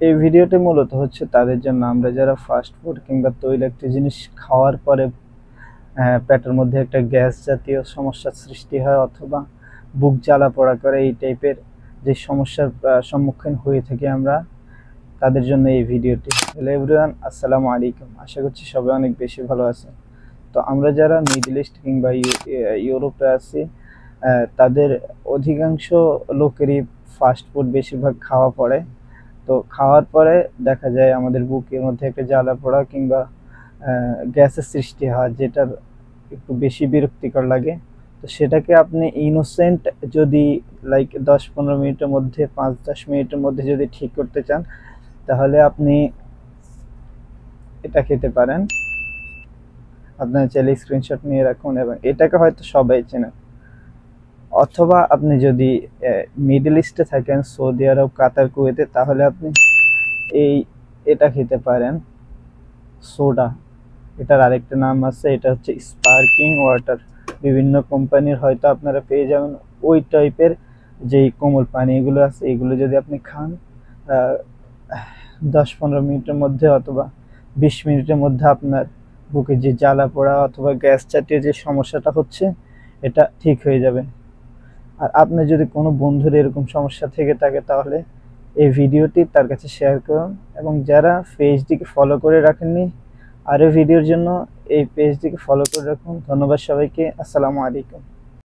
এই ভিডিওটি মূলত হচ্ছে তাদের জন্য, আমরা যারা ফাস্ট ফুড কিংবা তৈলাক্ত জিনিস খাওয়ার পরে পেটের মধ্যে একটা গ্যাস জাতীয় সমস্যার সৃষ্টি হয় অথবা বুক জ্বালা পোড়া করে, এই টাইপের যে সমস্যার সম্মুখীন হয়ে থাকি আমরা, তাদের জন্য এই ভিডিওটি। হ্যালো এভরিওয়ান, আসসালামু আলাইকুম। আশা করছি সবাই অনেক বেশি ভালো আছে। তো আমরা যারা মিডল ইস্ট কিংবা ইউরোপে আছি, তাদের অধিকাংশ লোকেরই ফাস্ট ফুড বেশিরভাগ খাওয়া পড়ে। তো খাওয়ার পরে দেখা যায় আমাদের বুকের মধ্যে একটা জ্বালা পোড়া কিংবা গ্যাসের সৃষ্টি হয়, যেটার একটু বেশি বিরক্তিকর লাগে। তো সেটাকে আপনি ইনোসেন্ট যদি লাইক 10-15 মিনিটের মধ্যে, 5-10 মিনিটের মধ্যে যদি ঠিক করতে চান, তাহলে আপনি এটা খেতে পারেন। আপনার চাইলে স্ক্রিনশট নিয়ে রাখুন, এবং এটাকে হয়তো সবাই চেনেন। অথবা আপনি যদি মিডল ইস্টে থাকেন, সৌদি আরব, কাতার, কুয়েতে, তাহলে আপনি এই এটা খেতে পারেন, সোডা। এটার আরেকটা নাম আছে, এটা হচ্ছে স্পার্কিং ওয়াটার। বিভিন্ন কোম্পানির হয়তো আপনারা পেয়ে যাবেন ওই টাইপের যেই কোমল পানি এগুলো আছে, এগুলো যদি আপনি খান 10-15 মিনিটের মধ্যে অথবা 20 মিনিটের মধ্যে আপনার বুকে যে জ্বালা পোড়া অথবা গ্যাস জাতীয় যে সমস্যাটা হচ্ছে, এটা ঠিক হয়ে যাবে। আর আপনার যদি কোনো বন্ধুর এরকম সমস্যা থেকে থাকে, তাহলে এই ভিডিওটি তার কাছে শেয়ার করুন। এবং যারা পেজটিকে ফলো করে রাখেননি, আরও ভিডিওর জন্য এই পেজটিকে ফলো করে রাখুন। ধন্যবাদ সবাইকে। আসসালামু আলাইকুম।